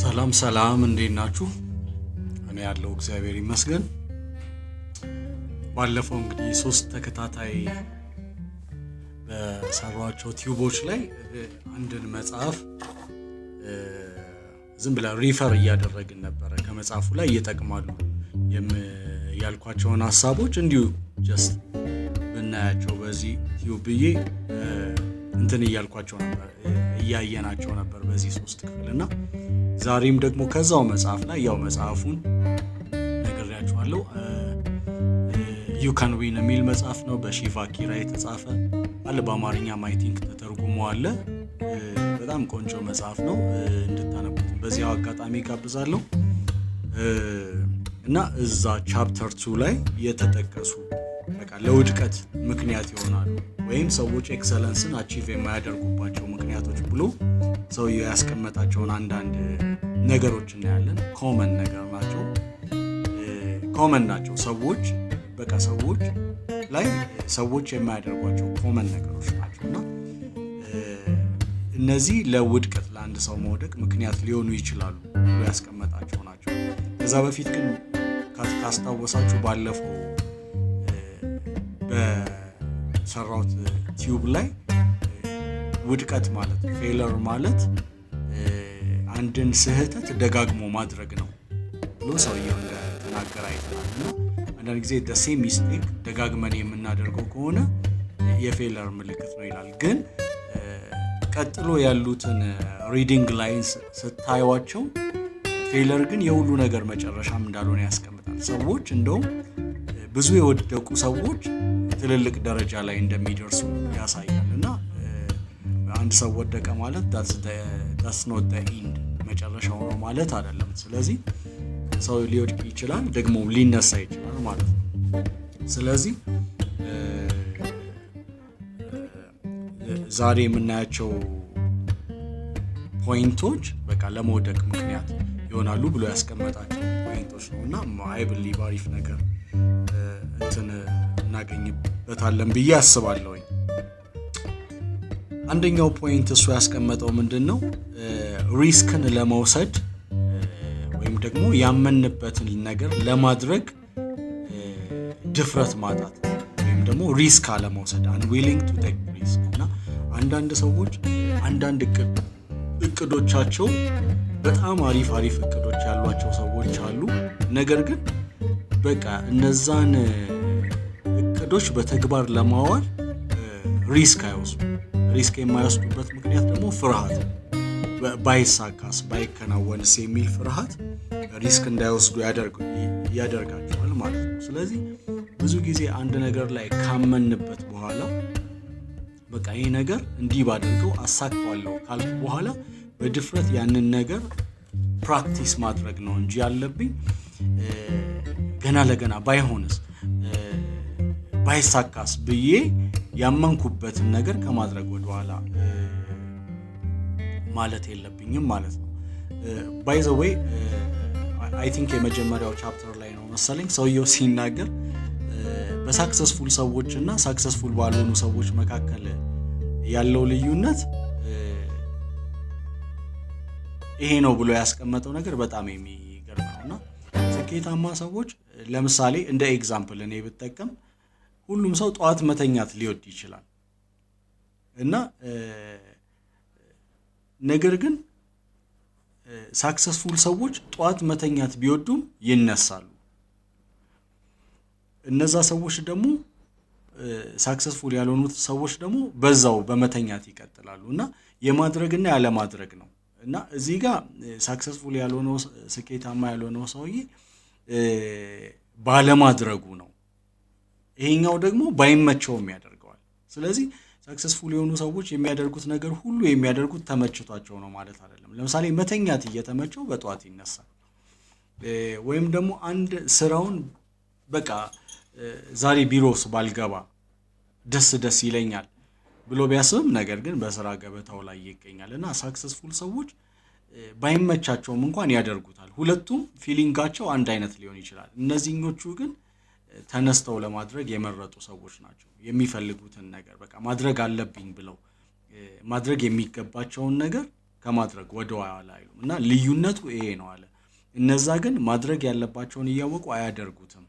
ሰላም ሰላም እንዴት ናችሁ? እኔ ያለው እግዚአብሔር ይመስገን። ባለፈው እንግዲህ 3 ተከታታይ በሰራቸው ቲዩቦች ላይ አንድን መጽሐፍ ዝም ብላ ሪፈር እያደረግን ነበር። ከመጽሐፉ ላይ እየጠቅማሉ ያልኳቸውን ሐሳቦች እንዲሁ ጀስት ብናያቸው በዚህ ቲዩብ ብዬ እንትን እያልኳቸው ነበር፣ እያየናቸው ነበር በዚህ 3 ክፍልና ዛሬም ደግሞ ከዛው መጽሐፍ ላይ ያው መጽሐፉን ነግሬያችኋለሁ። ዩ ካን ዊን የሚል መጽሐፍ ነው። በሺቫ ኪራ የተጻፈ አለ፣ በአማርኛም አይ ቲንክ ተተርጉሞ አለ። በጣም ቆንጆ መጽሐፍ ነው፣ እንድታነቡት በዚያው አጋጣሚ ጋብዛለሁ። እና እዛ ቻፕተር 2 ላይ የተጠቀሱ በቃ ለውድቀት ምክንያት ይሆናሉ ወይም ሰዎች ኤክሰለንስን አቺቭ የማያደርጉባቸው ምክንያቶች ብሎ ሰውየው ያስቀመጣቸውን አንዳንድ ነገሮች እናያለን። ኮመን ናቸው ሰዎች በቃ ሰዎች ላይ ሰዎች የማያደርጓቸው ኮመን ነገሮች ናቸው እና እነዚህ ለውድቀት ለአንድ ሰው መውደቅ ምክንያት ሊሆኑ ይችላሉ ብሎ ያስቀመጣቸው ናቸው። ከዛ በፊት ግን ካስታወሳችሁ ባለፈው በሰራውት ቲዩብ ላይ ውድቀት ማለት ፌለር ማለት አንድን ስህተት ደጋግሞ ማድረግ ነው ብሎ ሰውየው እንደተናገረ አይተናል። እና አንዳንድ ጊዜ ሴም ሚስቴክ ደጋግመን የምናደርገው ከሆነ የፌለር ምልክት ነው ይላል። ግን ቀጥሎ ያሉትን ሪዲንግ ላይንስ ስታዩዋቸው ፌለር ግን የሁሉ ነገር መጨረሻም እንዳልሆነ ያስቀምጣል። ሰዎች እንደውም ብዙ የወደቁ ሰዎች ትልልቅ ደረጃ ላይ እንደሚደርሱ ያሳያል። እና አንድ ሰው ወደቀ ማለት that's not the end መጨረሻው ነው ማለት አይደለም። ስለዚህ ሰው ሊወድቅ ይችላል ደግሞ ሊነሳ ይችላል ማለት ነው። ስለዚህ ዛሬ የምናያቸው ፖይንቶች በቃ ለመውደቅ ምክንያት ይሆናሉ ብሎ ያስቀመጣቸው ፖይንቶች ነው እና አይ ብሊቭ አሪፍ ነገር እንትን እናገኝበታለን ብዬ አስባለሁ። አንደኛው ፖይንት እሱ ያስቀመጠው ምንድነው? ሪስክን ለመውሰድ ወይም ደግሞ ያመንበትን ነገር ለማድረግ ድፍረት ማጣት ወይም ደግሞ ሪስክ አለመውሰድ unwilling to take risk። እና አንዳንድ ሰዎች አንዳንድ እቅዶቻቸው በጣም አሪፍ እቅዶች ያሏቸው ሰዎች አሉ። ነገር ግን በቃ እነዛን እቅዶች በተግባር ለማዋል ሪስክ አይወስዱም። ሪስክ የማይወስዱበት ምክንያት ደግሞ ፍርሃት፣ ባይሳካስ ባይከናወንስ የሚል ፍርሃት ሪስክ እንዳይወስዱ ያደርጋቸዋል ማለት ነው። ስለዚህ ብዙ ጊዜ አንድ ነገር ላይ ካመንበት በኋላ በቃ ይሄ ነገር እንዲህ ባደርገው አሳካዋለሁ ካልኩ በኋላ በድፍረት ያንን ነገር ፕራክቲስ ማድረግ ነው እንጂ ያለብኝ ገና ለገና ባይሆንስ ባይሳካስ ብዬ ያመንኩበትን ነገር ከማድረግ ወደኋላ ማለት የለብኝም ማለት ነው። ባይ ዘ ዌይ አይ ቲንክ የመጀመሪያው ቻፕተር ላይ ነው መሰለኝ ሰውየው ሲናገር በሳክሰስፉል ሰዎች እና ሳክሰስፉል ባልሆኑ ሰዎች መካከል ያለው ልዩነት ይሄ ነው ብሎ ያስቀመጠው ነገር በጣም የሚገርም ነውና ስኬታማ ሰዎች ለምሳሌ እንደ ኤግዛምፕል እኔ ብጠቀም ሁሉም ሰው ጠዋት መተኛት ሊወድ ይችላል እና ነገር ግን ሳክሰስፉል ሰዎች ጠዋት መተኛት ቢወዱም ይነሳሉ። እነዛ ሰዎች ደግሞ ሳክሰስፉል ያልሆኑት ሰዎች ደግሞ በዛው በመተኛት ይቀጥላሉ እና የማድረግና ያለማድረግ ነው። እና እዚህ ጋር ሳክሰስፉል ያልሆነው ስኬታማ ያልሆነው ሰውዬ ባለማድረጉ ነው። ይሄኛው ደግሞ ባይመቸውም ያደርገዋል። ስለዚህ ሳክሰስፉል የሆኑ ሰዎች የሚያደርጉት ነገር ሁሉ የሚያደርጉት ተመችቷቸው ነው ማለት አይደለም። ለምሳሌ መተኛት እየተመቸው በጠዋት ይነሳል። ወይም ደግሞ አንድ ስራውን በቃ ዛሬ ቢሮስ ባልገባ ደስ ይለኛል ብሎ ቢያስብም ነገር ግን በስራ ገበታው ላይ ይገኛል። እና ሳክሰስፉል ሰዎች ባይመቻቸውም እንኳን ያደርጉታል። ሁለቱም ፊሊንጋቸው አንድ አይነት ሊሆን ይችላል። እነዚህኞቹ ግን ተነስተው ለማድረግ የመረጡ ሰዎች ናቸው። የሚፈልጉትን ነገር በቃ ማድረግ አለብኝ ብለው ማድረግ የሚገባቸውን ነገር ከማድረግ ወደ ኋላ አይሉም እና ልዩነቱ ይሄ ነው አለ። እነዛ ግን ማድረግ ያለባቸውን እያወቁ አያደርጉትም።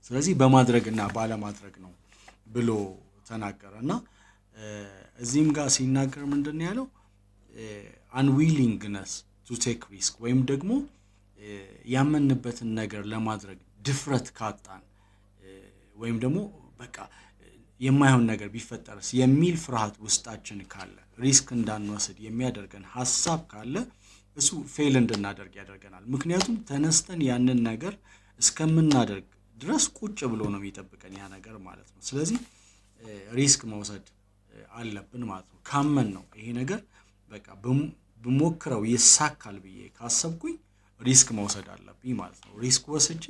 ስለዚህ በማድረግና ባለማድረግ ነው ብሎ ተናገረ እና እዚህም ጋር ሲናገር ምንድን ያለው አንዊሊንግነስ ቱ ቴክ ሪስክ ወይም ደግሞ ያመንበትን ነገር ለማድረግ ድፍረት ካጣን ወይም ደግሞ በቃ የማይሆን ነገር ቢፈጠርስ የሚል ፍርሃት ውስጣችን ካለ ሪስክ እንዳንወስድ የሚያደርገን ሐሳብ ካለ እሱ ፌል እንድናደርግ ያደርገናል። ምክንያቱም ተነስተን ያንን ነገር እስከምናደርግ ድረስ ቁጭ ብሎ ነው የሚጠብቀን ያ ነገር ማለት ነው። ስለዚህ ሪስክ መውሰድ አለብን ማለት ነው። ካመን ነው ይሄ ነገር በቃ ብሞክረው ይሳካል ብዬ ካሰብኩኝ ሪስክ መውሰድ አለብኝ ማለት ነው። ሪስክ ወስጄ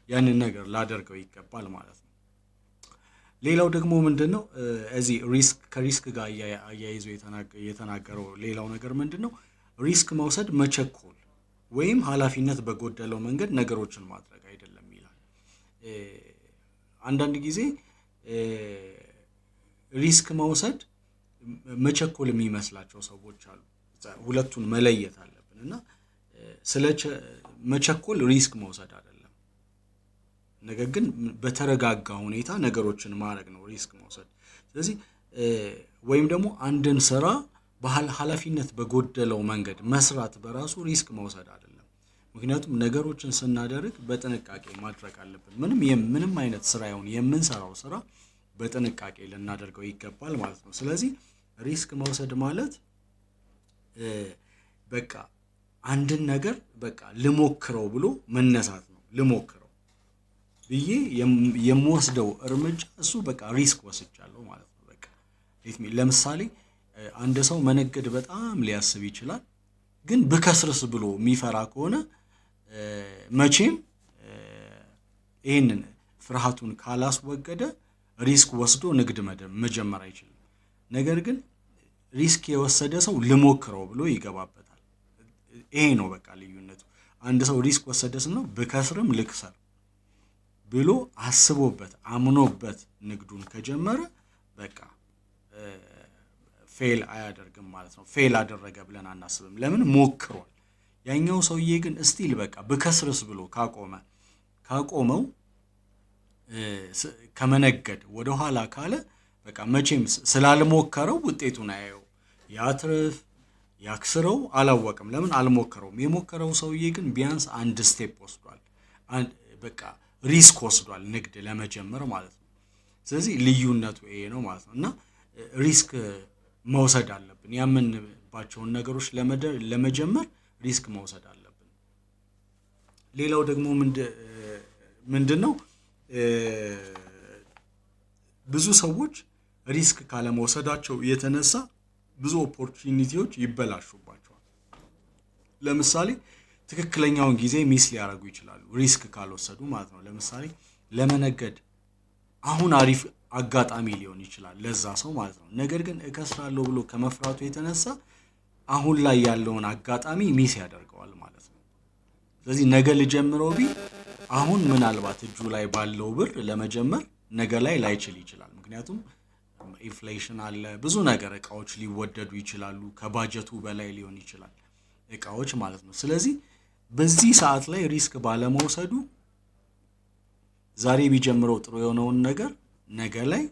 ያንን ነገር ላደርገው ይገባል ማለት ነው። ሌላው ደግሞ ምንድነው እዚህ ከሪስክ ጋር አያይዞ የተናገረው ሌላው ነገር ምንድነው ሪስክ መውሰድ መቸኮል ወይም ኃላፊነት በጎደለው መንገድ ነገሮችን ማድረግ አይደለም ይላል። አንዳንድ ጊዜ ሪስክ መውሰድ መቸኮል የሚመስላቸው ሰዎች አሉ። ሁለቱን መለየት አለብን እና መቸኮል ሪስክ መውሰድ አይደለም። ነገር ግን በተረጋጋ ሁኔታ ነገሮችን ማድረግ ነው ሪስክ መውሰድ። ስለዚህ ወይም ደግሞ አንድን ስራ ኃላፊነት በጎደለው መንገድ መስራት በራሱ ሪስክ መውሰድ አይደለም። ምክንያቱም ነገሮችን ስናደርግ በጥንቃቄ ማድረግ አለብን። ምንም አይነት ስራ ይሁን የምንሰራው ስራ በጥንቃቄ ልናደርገው ይገባል ማለት ነው። ስለዚህ ሪስክ መውሰድ ማለት በቃ አንድን ነገር በቃ ልሞክረው ብሎ መነሳት ነው። ልሞክረው ብዬ የምወስደው እርምጃ እሱ በቃ ሪስክ ወስጃለሁ ማለት ነው። በቃ ለምሳሌ አንድ ሰው መነገድ በጣም ሊያስብ ይችላል። ግን ብከስርስ ብሎ የሚፈራ ከሆነ መቼም ይህንን ፍርሃቱን ካላስወገደ ሪስክ ወስዶ ንግድ መጀመር አይችልም። ነገር ግን ሪስክ የወሰደ ሰው ልሞክረው ብሎ ይገባበታል። ይሄ ነው በቃ ልዩነቱ። አንድ ሰው ሪስክ ወሰደ ነው ብከስርም ልክሰር ብሎ አስቦበት አምኖበት ንግዱን ከጀመረ በቃ ፌል አያደርግም ማለት ነው። ፌል አደረገ ብለን አናስብም። ለምን ሞክሯል። ያኛው ሰውዬ ግን ስቲል በቃ ብከስርስ ብሎ ካቆመው ከመነገድ ወደ ኋላ ካለ በቃ መቼም ስላልሞከረው ውጤቱን አያየው። ያትርፍ ያክስረው አላወቅም። ለምን አልሞከረውም። የሞከረው ሰውዬ ግን ቢያንስ አንድ ስቴፕ ወስዷል። በቃ ሪስክ ወስዷል ንግድ ለመጀመር ማለት ነው። ስለዚህ ልዩነቱ ይሄ ነው ማለት ነው እና ሪስክ መውሰድ አለብን። ያመንባቸውን ነገሮች ለመጀመር ሪስክ መውሰድ አለብን። ሌላው ደግሞ ምንድነው ብዙ ሰዎች ሪስክ ካለመውሰዳቸው የተነሳ ብዙ ኦፖርቹኒቲዎች ይበላሹባቸዋል። ለምሳሌ ትክክለኛውን ጊዜ ሚስ ሊያደርጉ ይችላሉ ሪስክ ካልወሰዱ ማለት ነው። ለምሳሌ ለመነገድ አሁን አሪፍ አጋጣሚ ሊሆን ይችላል ለዛ ሰው ማለት ነው። ነገር ግን እከስራለሁ ብሎ ከመፍራቱ የተነሳ አሁን ላይ ያለውን አጋጣሚ ሚስ ያደርገዋል ማለት ነው። ስለዚህ ነገ ልጀምረው ቢል አሁን ምናልባት እጁ ላይ ባለው ብር ለመጀመር ነገ ላይ ላይችል ይችላል። ምክንያቱም ኢንፍሌሽን አለ፣ ብዙ ነገር እቃዎች ሊወደዱ ይችላሉ፣ ከባጀቱ በላይ ሊሆን ይችላል እቃዎች ማለት ነው። ስለዚህ በዚህ ሰዓት ላይ ሪስክ ባለመውሰዱ ዛሬ ቢጀምረው ጥሩ የሆነውን ነገር ነገ ላይ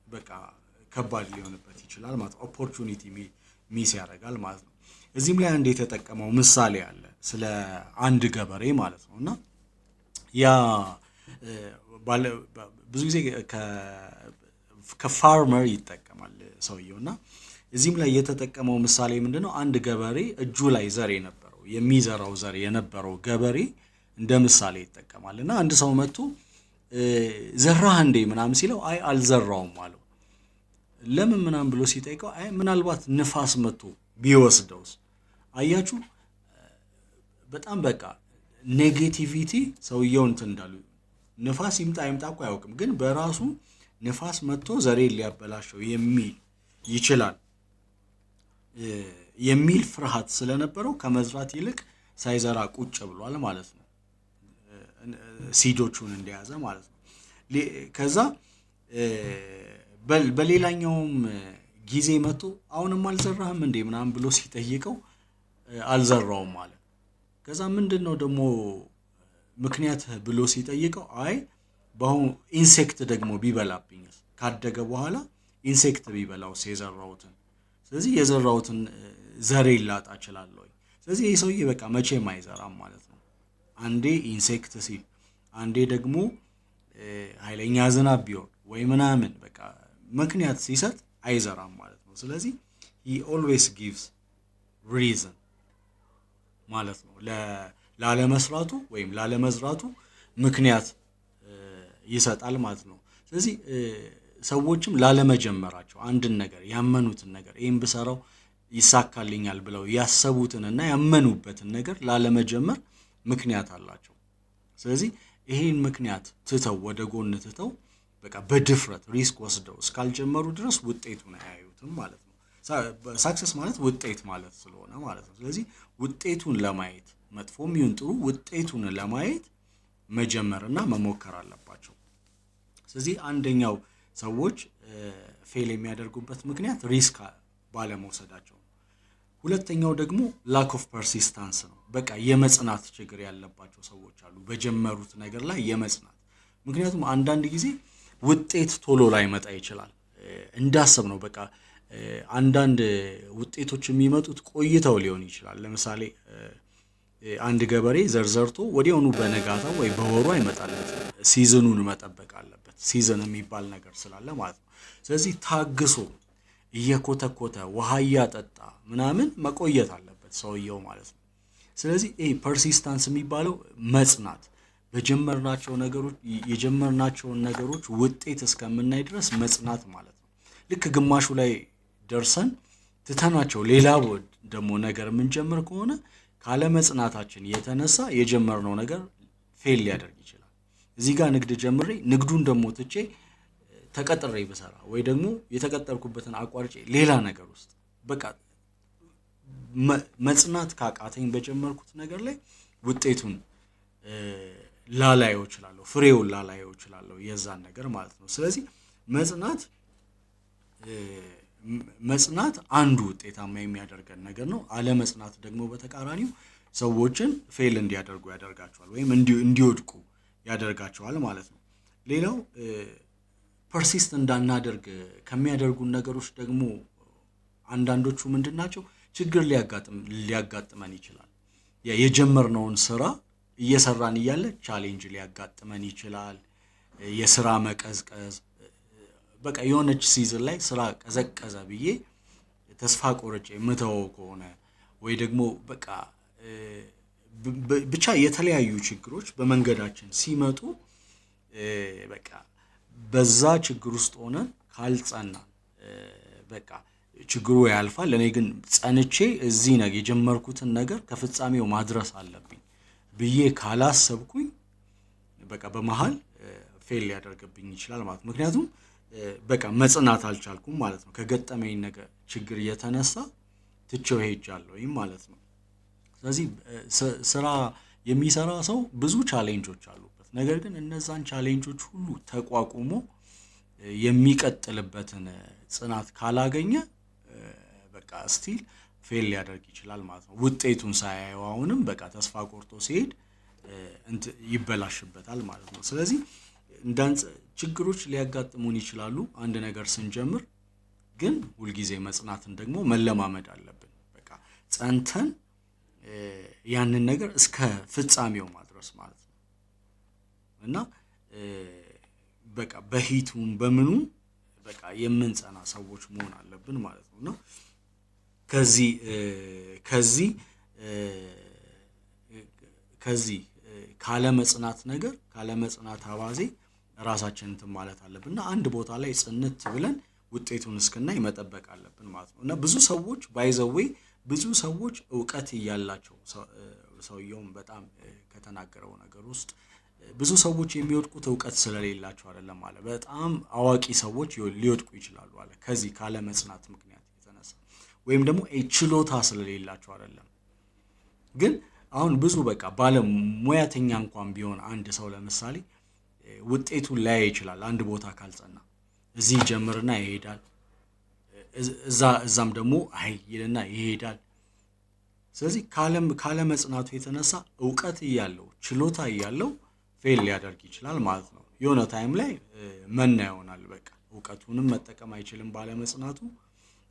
በቃ ከባድ ሊሆንበት ይችላል ማለት ነው። ኦፖርቹኒቲ ሚስ ያደርጋል ማለት ነው። እዚህም ላይ አንድ የተጠቀመው ምሳሌ አለ ስለ አንድ ገበሬ ማለት ነው እና ያ ብዙ ጊዜ ከፋርመር ይጠቀማል ሰውየው እና እዚህም ላይ የተጠቀመው ምሳሌ ምንድነው? አንድ ገበሬ እጁ ላይ ዘር የነበረው የሚዘራው ዘር የነበረው ገበሬ እንደ ምሳሌ ይጠቀማል እና አንድ ሰው መጥቶ ዘራህ እንዴ ምናምን ሲለው አይ አልዘራውም አለው። ለምን ምናምን ብሎ ሲጠይቀው አይ ምናልባት ንፋስ መጥቶ ቢወስደውስ? አያችሁ በጣም በቃ ኔጌቲቪቲ ሰውየው እንትን እንዳሉ ንፋስ ይምጣ ይምጣ እኮ አያውቅም፣ ግን በራሱ ንፋስ መጥቶ ዘሬን ሊያበላሸው ይችላል የሚል ፍርሃት ስለነበረው ከመዝራት ይልቅ ሳይዘራ ቁጭ ብሏል ማለት ነው። ሲዶቹን እንደያዘ ማለት ነው። ከዛ በሌላኛውም ጊዜ መጥቶ አሁንም አልዘራህም እንዴ ምናምን ብሎ ሲጠይቀው አልዘራውም አለ። ከዛ ምንድነው ደግሞ ምክንያት ብሎ ሲጠይቀው አይ በአሁኑ ኢንሴክት ደግሞ ቢበላብኝስ ካደገ በኋላ ኢንሴክት ቢበላውስ የዘራሁትን፣ ስለዚህ የዘራሁትን ዘሬ ላጣ እችላለሁ። ስለዚህ ይህ ሰውዬ በቃ መቼም አይዘራም ማለት ነው። አንዴ ኢንሴክት ሲል አንዴ ደግሞ ኃይለኛ ዝናብ ቢሆን ወይ ምናምን በቃ ምክንያት ሲሰጥ አይዘራም ማለት ነው። ስለዚህ he always gives reason ማለት ነው። ላለመስራቱ ወይም ላለመዝራቱ ምክንያት ይሰጣል ማለት ነው። ስለዚህ ሰዎችም ላለመጀመራቸው አንድን ነገር ያመኑትን ነገር ይሄን ብሰራው ይሳካልኛል ብለው ያሰቡትንና ያመኑበትን ነገር ላለመጀመር ምክንያት አላቸው። ስለዚህ ይሄን ምክንያት ትተው ወደ ጎን ትተው በቃ በድፍረት ሪስክ ወስደው እስካልጀመሩ ድረስ ውጤቱን አያዩትም ማለት ነው። ሳክሰስ ማለት ውጤት ማለት ስለሆነ ማለት ነው። ስለዚህ ውጤቱን ለማየት መጥፎም ይሁን ጥሩ ውጤቱን ለማየት መጀመርና መሞከር አለባቸው። ስለዚህ አንደኛው ሰዎች ፌል የሚያደርጉበት ምክንያት ሪስክ ባለመውሰዳቸው ነው። ሁለተኛው ደግሞ ላክ ኦፍ ፐርሲስታንስ ነው። በቃ የመጽናት ችግር ያለባቸው ሰዎች አሉ በጀመሩት ነገር ላይ የመጽናት። ምክንያቱም አንዳንድ ጊዜ ውጤት ቶሎ ላይመጣ ይችላል እንዳሰብ ነው። በቃ አንዳንድ ውጤቶች የሚመጡት ቆይተው ሊሆን ይችላል። ለምሳሌ አንድ ገበሬ ዘርዘርቶ ወዲያውኑ በነጋታው ወይ በወሩ አይመጣለት፣ ሲዝኑን መጠበቅ አለበት። ሲዝን የሚባል ነገር ስላለ ማለት ነው። ስለዚህ ታግሶ እየኮተኮተ ውሃ እያጠጣ ምናምን መቆየት አለበት ሰውየው ማለት ነው። ስለዚህ ፐርሲስታንስ የሚባለው መጽናት፣ የጀመርናቸውን ነገሮች ውጤት እስከምናይ ድረስ መጽናት ማለት ነው። ልክ ግማሹ ላይ ደርሰን ትተናቸው ሌላ ደግሞ ነገር የምንጀምር ከሆነ ካለመጽናታችን የተነሳ የጀመርነው ነገር ፌል ሊያደርግ ይችላል። እዚህ ጋር ንግድ ጀምሬ ንግዱን ደግሞ ትቼ ተቀጥሬ ብሰራ ወይ ደግሞ የተቀጠርኩበትን አቋርጬ ሌላ ነገር ውስጥ በቃ መጽናት ካቃተኝ በጀመርኩት ነገር ላይ ውጤቱን ላላየው እችላለሁ፣ ፍሬውን ላላየው እችላለሁ የዛን ነገር ማለት ነው። ስለዚህ መጽናት አንዱ ውጤታማ የሚያደርገን ነገር ነው። አለመጽናት ደግሞ በተቃራኒው ሰዎችን ፌል እንዲያደርጉ ያደርጋቸዋል ወይም እንዲወድቁ ያደርጋቸዋል ማለት ነው። ሌላው ፐርሲስት እንዳናደርግ ከሚያደርጉን ነገሮች ደግሞ አንዳንዶቹ ምንድናቸው? ችግር ሊያጋጥመን ይችላል። የጀመርነውን ስራ እየሰራን እያለ ቻሌንጅ ሊያጋጥመን ይችላል። የስራ መቀዝቀዝ፣ በቃ የሆነች ሲዝን ላይ ስራ ቀዘቀዘ ብዬ ተስፋ ቆርጬ የምተወው ከሆነ ወይ ደግሞ በቃ ብቻ የተለያዩ ችግሮች በመንገዳችን ሲመጡ በቃ በዛ ችግር ውስጥ ሆነን ካልጸናን በቃ ችግሩ ያልፋል፣ እኔ ግን ጸንቼ እዚህ ነገር የጀመርኩትን ነገር ከፍጻሜው ማድረስ አለብኝ ብዬ ካላሰብኩኝ በቃ በመሃል ፌል ሊያደርግብኝ ይችላል ማለት ነው። ምክንያቱም በቃ መጽናት አልቻልኩም ማለት ነው። ከገጠመኝ ነገር ችግር የተነሳ ትቼው ሄጃለሁ ማለት ነው። ስለዚህ ስራ የሚሰራ ሰው ብዙ ቻሌንጆች አሉበት። ነገር ግን እነዛን ቻሌንጆች ሁሉ ተቋቁሞ የሚቀጥልበትን ጽናት ካላገኘ በቃ ስቲል ፌል ሊያደርግ ይችላል ማለት ነው። ውጤቱን ሳያየው አሁንም በቃ ተስፋ ቆርጦ ሲሄድ ይበላሽበታል ማለት ነው። ስለዚህ ችግሮች ሊያጋጥሙን ይችላሉ አንድ ነገር ስንጀምር፣ ግን ሁልጊዜ መጽናትን ደግሞ መለማመድ አለብን። በቃ ጸንተን ያንን ነገር እስከ ፍጻሜው ማድረስ ማለት ነው እና በቃ በሂቱም በምኑም በቃ የምንጸና ሰዎች መሆን አለብን ማለት ነው እና ከዚህ ካለመጽናት አባዜ ራሳችንን እንትን ማለት አለብን እና አንድ ቦታ ላይ ጽንት ብለን ውጤቱን እስክናይ መጠበቅ አለብን ማለት ነው እና ብዙ ሰዎች እውቀት እያላቸው ሰውየውም በጣም ከተናገረው ነገር ውስጥ ብዙ ሰዎች የሚወድቁት እውቀት ስለሌላቸው አይደለም ማለት በጣም አዋቂ ሰዎች ሊወድቁ ይችላሉ አለ። ከዚህ ካለመጽናት ምክንያት የተነሳ ወይም ደግሞ ችሎታ ስለሌላቸው አይደለም። ግን አሁን ብዙ በቃ ባለሙያተኛ እንኳን ቢሆን አንድ ሰው ለምሳሌ ውጤቱን ላይ ይችላል አንድ ቦታ ካልጸና። እዚህ ጀምርና ይሄዳል፣ እዛም ደግሞ አይ ይልና ይሄዳል። ስለዚህ ካለ መጽናቱ የተነሳ እውቀት እያለው ችሎታ እያለው ፌል ሊያደርግ ይችላል ማለት ነው። የሆነ ታይም ላይ መና ይሆናል። በቃ እውቀቱንም መጠቀም አይችልም ባለመጽናቱ፣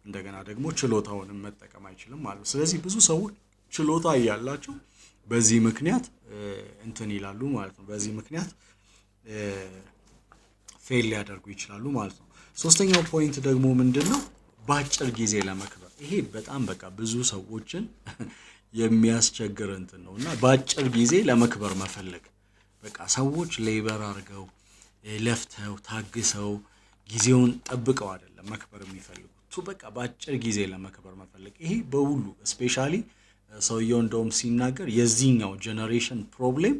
እንደገና ደግሞ ችሎታውንም መጠቀም አይችልም ማለት ነው። ስለዚህ ብዙ ሰዎች ችሎታ እያላቸው በዚህ ምክንያት እንትን ይላሉ ማለት ነው። በዚህ ምክንያት ፌል ሊያደርጉ ይችላሉ ማለት ነው። ሶስተኛው ፖይንት ደግሞ ምንድነው? በአጭር ጊዜ ለመክበር። ይሄ በጣም በቃ ብዙ ሰዎችን የሚያስቸግር እንትን ነው እና በአጭር ጊዜ ለመክበር መፈለግ። በቃ ሰዎች ሌበር አድርገው ለፍተው ታግሰው ጊዜውን ጠብቀው አይደለም መክበር የሚፈልጉት። በቃ በአጭር ጊዜ ለመክበር መፈለግ። ይሄ በሁሉ ስፔሻሊ ሰውየው እንደውም ሲናገር የዚህኛው ጄኔሬሽን ፕሮብሌም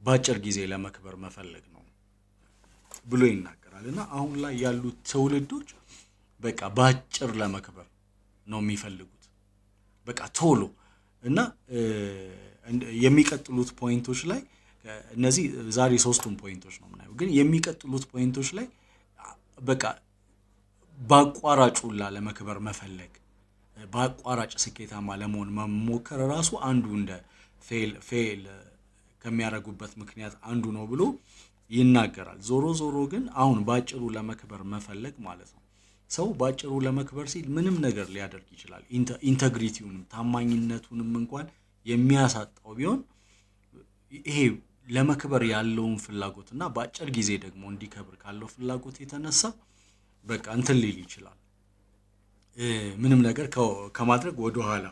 በአጭር ጊዜ ለመክበር መፈለግ ነው ብሎ ይናገራል። እና አሁን ላይ ያሉት ትውልዶች በቃ በአጭር ለመክበር ነው የሚፈልጉት፣ በቃ ቶሎ። እና የሚቀጥሉት ፖይንቶች ላይ እነዚህ ዛሬ ሶስቱን ፖይንቶች ነው የምናየው፣ ግን የሚቀጥሉት ፖይንቶች ላይ በቃ በአቋራጩላ ለመክበር መፈለግ፣ በአቋራጭ ስኬታማ ለመሆን መሞከር ራሱ አንዱ እንደ ፌል ከሚያደርጉበት ምክንያት አንዱ ነው ብሎ ይናገራል። ዞሮ ግን አሁን ባጭሩ ለመክበር መፈለግ ማለት ነው። ሰው ባጭሩ ለመክበር ሲል ምንም ነገር ሊያደርግ ይችላል። ኢንተግሪቲውንም ታማኝነቱንም እንኳን የሚያሳጣው ቢሆን ይሄ ለመክበር ያለውን ፍላጎትና በአጭር ጊዜ ደግሞ እንዲከብር ካለው ፍላጎት የተነሳ በቃ እንትን ሊል ይችላል። ምንም ነገር ከማድረግ ወደ ኋላ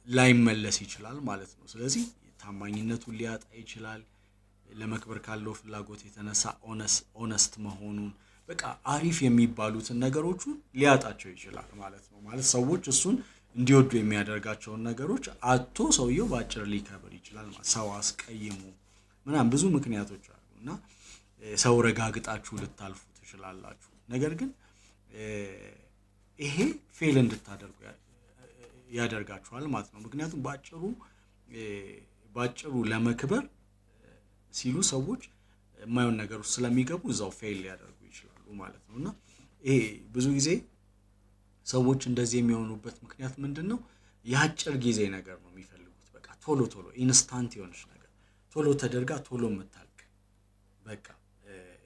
ላይመለስ ይችላል ማለት ነው። ስለዚህ ታማኝነቱን ሊያጣ ይችላል። ለመክበር ካለው ፍላጎት የተነሳ ኦነስት መሆኑን በቃ አሪፍ የሚባሉትን ነገሮችን ሊያጣቸው ይችላል ማለት ነው። ማለት ሰዎች እሱን እንዲወዱ የሚያደርጋቸውን ነገሮች አጥቶ ሰውየው በአጭር ሊከብር ይችላል ማለት። ሰው አስቀይሙ ምናምን ብዙ ምክንያቶች አሉ እና ሰው ረጋግጣችሁ ልታልፉ ትችላላችሁ። ነገር ግን ይሄ ፌል እንድታደርጉ ያደርጋችኋል ማለት ነው። ምክንያቱም ባጭሩ ለመክበር ሲሉ ሰዎች የማይሆን ነገር ውስጥ ስለሚገቡ እዛው ፌል ሊያደርጉ ይችላሉ ማለት ነው። እና ይሄ ብዙ ጊዜ ሰዎች እንደዚህ የሚሆኑበት ምክንያት ምንድነው? የአጭር ጊዜ ነገር ነው የሚፈልጉት። በቃ ቶሎ ኢንስታንት የሆነች ነገር ቶሎ ተደርጋ ቶሎ የምታልቅ በቃ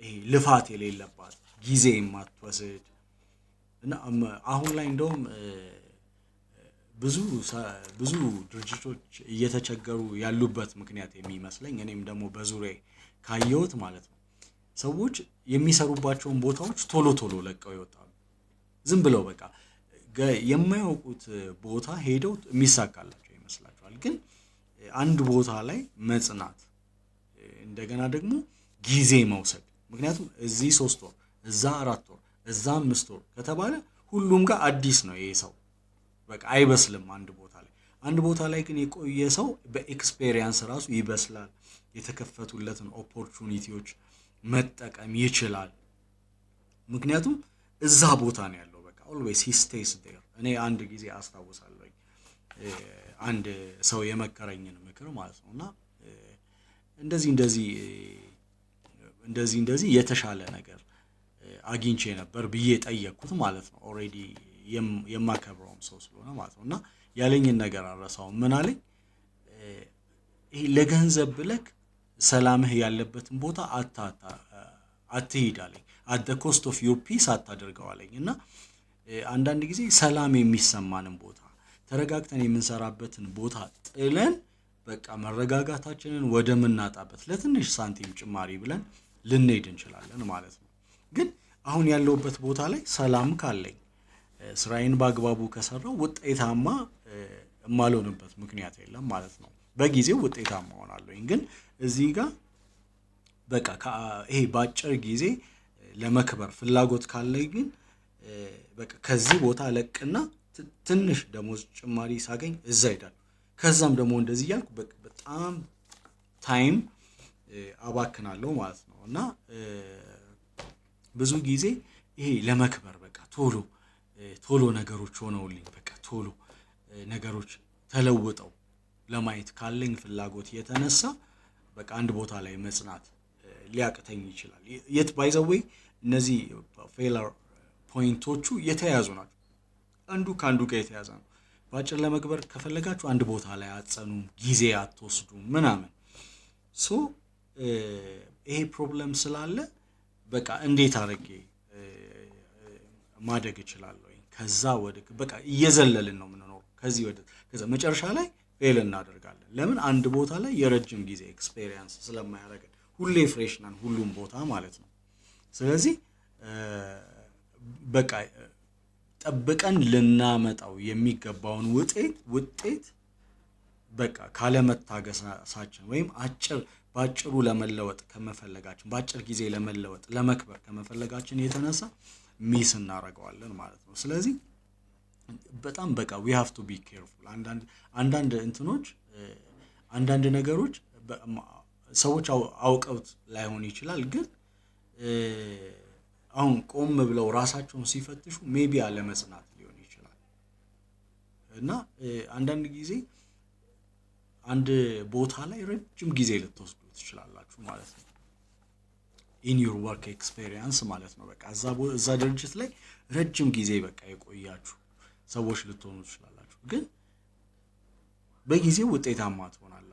ይሄ ልፋት የሌለባት ጊዜ የማትወስድ እና አሁን ላይ እንደውም ብዙ ድርጅቶች እየተቸገሩ ያሉበት ምክንያት የሚመስለኝ እኔም ደግሞ በዙሪያዬ ካየሁት ማለት ነው፣ ሰዎች የሚሰሩባቸውን ቦታዎች ቶሎ ለቀው ይወጣሉ። ዝም ብለው በቃ የማያውቁት ቦታ ሄደው የሚሳካላቸው ይመስላቸዋል። ግን አንድ ቦታ ላይ መጽናት፣ እንደገና ደግሞ ጊዜ መውሰድ። ምክንያቱም እዚህ 3 ወር እዛ 4 ወር እዛ 5 ወር ከተባለ ሁሉም ጋር አዲስ ነው ይሄ ሰው፣ በቃ አይበስልም አንድ ቦታ ላይ ግን የቆየ ሰው በኤክስፔሪየንስ ራሱ ይበስላል። የተከፈቱለትን ኦፖርቹኒቲዎች መጠቀም ይችላል። ምክንያቱም እዛ ቦታ ነው ያለው። በቃ always he stays there። እኔ አንድ ጊዜ አስታውሳለሁ አንድ ሰው የመከረኝን ምክር ማለት ነውና እንደዚህ የተሻለ ነገር አግኝቼ ነበር ብዬ ጠየቅኩት ማለት ነው። ኦሬዲ የማከብረውም ሰው ስለሆነ ማለት ነውና ያለኝን ነገር አረሳውም። ምን አለኝ? ይሄ ለገንዘብ ብለክ ሰላምህ ያለበትን ቦታ አትሂድ አለኝ። at the cost of your peace አታደርገው አለኝ። እና አንዳንድ ጊዜ ሰላም የሚሰማንን ቦታ ተረጋግተን የምንሰራበትን ቦታ ጥለን በቃ መረጋጋታችንን ወደ ምናጣበት ለትንሽ ሳንቲም ጭማሪ ብለን ልንሄድ እንችላለን ማለት ነው። ግን አሁን ያለውበት ቦታ ላይ ሰላም ካለኝ ስራዬን በአግባቡ ከሰራው ውጤታማ የማልሆንበት ምክንያት የለም ማለት ነው። በጊዜው ውጤታማ ሆናለሁ። ግን እዚህ ጋር በቃ ይሄ ባጭር ጊዜ ለመክበር ፍላጎት ካለኝ ግን በቃ ከዚህ ቦታ ለቅና ትንሽ ደሞዝ ጭማሪ ሳገኝ እዛ ሄዳለሁ። ከዛም ደግሞ እንደዚህ እያልኩ በጣም ታይም አባክናለሁ ማለት ነው። እና ብዙ ጊዜ ይሄ ለመክበር በቃ ቶሎ ነገሮች ሆነውልኝ በቃ ቶሎ ነገሮች ተለውጠው ለማየት ካለኝ ፍላጎት የተነሳ በቃ አንድ ቦታ ላይ መጽናት ሊያቅተኝ ይችላል። የት ባይ ዘ ዌይ እነዚህ ፌለር ፖይንቶቹ የተያያዙ ናቸው። አንዱ ከአንዱ ጋር የተያያዘ ነው። በአጭር ለመግበር ከፈለጋችሁ አንድ ቦታ ላይ አትጸኑም፣ ጊዜ አትወስዱም ምናምን። ሶ ይሄ ፕሮብለም ስላለ በቃ እንዴት አድርጌ ማደግ እችላለሁ? ከዛ ወደ በቃ እየዘለልን ነው የምንኖረው። ከዛ መጨረሻ ላይ ፌል እናደርጋለን። ለምን? አንድ ቦታ ላይ የረጅም ጊዜ ኤክስፔሪየንስ ስለማያደርገን፣ ሁሌ ፍሬሽ ነን ሁሉም ቦታ ማለት ነው። ስለዚህ በቃ ጠብቀን ልናመጣው የሚገባውን ውጤት በቃ ካለመታገሳችን ወይም በአጭሩ ለመለወጥ ከመፈለጋችን፣ በአጭር ጊዜ ለመለወጥ ለመክበር ከመፈለጋችን የተነሳ ሚስ እናደርገዋለን ማለት ነው። ስለዚህ በጣም በቃ we have to be careful። አንዳንድ ነገሮች ሰዎች አውቀውት ላይሆን ይችላል፣ ግን አሁን ቆም ብለው ራሳቸውን ሲፈትሹ ሜቢ አለመጽናት ሊሆን ይችላል። እና አንዳንድ ጊዜ አንድ ቦታ ላይ ረጅም ጊዜ ልትወስዱ ትችላላችሁ ማለት ነው። in your work experience ማለት ነው። በቃ እዛ ድርጅት ላይ ረጅም ጊዜ በቃ የቆያችሁ ሰዎች ልትሆኑ ትችላላችሁ፣ ግን በጊዜው ውጤታማ ትሆናላችሁ።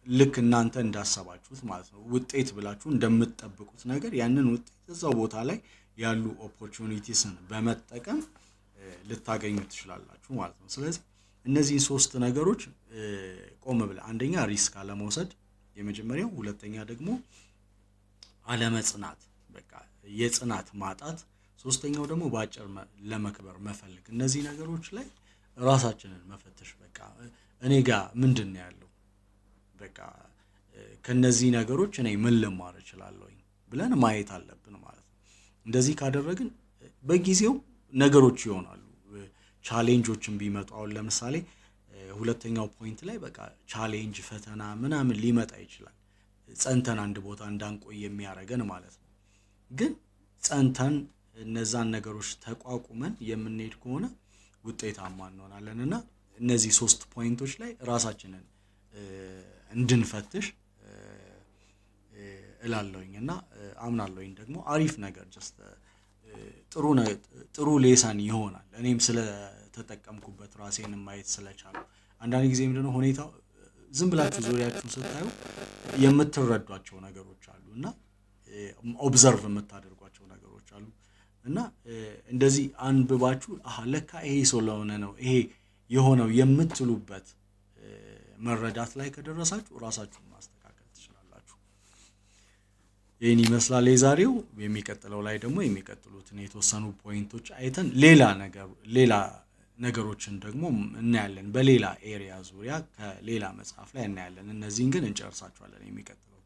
ልክ እናንተ እንዳሰባችሁት ማለት ነው። ውጤት ብላችሁ እንደምትጠብቁት ነገር ያንን ውጤት እዛው ቦታ ላይ ያሉ ኦፖርቹኒቲስን በመጠቀም ልታገኙ ትችላላችሁ ማለት ነው። ስለዚህ እነዚህ ሶስት ነገሮች ቆም ብለ፣ አንደኛ ሪስክ አለመውሰድ የመጀመሪያው፣ ሁለተኛ ደግሞ አለመጽናት፣ በቃ የጽናት ማጣት፣ ሶስተኛው ደግሞ በአጭር ለመክበር መፈልግ። እነዚህ ነገሮች ላይ ራሳችንን መፈተሽ፣ በቃ እኔ ጋር ምንድን ነው ያለው፣ በቃ ከነዚህ ነገሮች እኔ ምን ልማር እችላለሁ ብለን ማየት አለብን ማለት ነው። እንደዚህ ካደረግን በጊዜው ነገሮች ይሆናሉ። ቻሌንጆችን ቢመጡ አሁን ለምሳሌ ሁለተኛው ፖይንት ላይ በቃ ቻሌንጅ ፈተና ምናምን ሊመጣ ይችላል፣ ጸንተን አንድ ቦታ እንዳንቆይ የሚያደርገን ማለት ነው። ግን ጸንተን እነዛን ነገሮች ተቋቁመን የምንሄድ ከሆነ ውጤታማ እንሆናለን። እና እነዚህ ሶስት ፖይንቶች ላይ ራሳችንን እንድንፈትሽ እላለሁኝ እና አምናለሁኝ። ደግሞ አሪፍ ነገር ጀስት ጥሩ ሌሰን ይሆናል። እኔም ስለተጠቀምኩበት ራሴን ማየት ስለቻልኩ። አንዳንድ ጊዜ ምንድነው ሁኔታው ዝም ብላችሁ ዙሪያችሁን ስታዩ የምትረዷቸው ነገሮች አሉ እና ኦብዘርቭ የምታደርጓቸው ነገሮች አሉ እና እንደዚህ አንብባችሁ ለካ ይሄ ስለሆነ ነው ይሄ የሆነው የምትሉበት መረዳት ላይ ከደረሳችሁ ራሳችሁን ማስተካከል ትችላላችሁ። ይህን ይመስላል የዛሬው። የሚቀጥለው ላይ ደግሞ የሚቀጥሉትን የተወሰኑ ፖይንቶች አይተን ሌላ ነገሮችን ደግሞ እናያለን። በሌላ ኤሪያ ዙሪያ ከሌላ መጽሐፍ ላይ እናያለን። እነዚህን ግን እንጨርሳቸዋለን የሚቀጥለው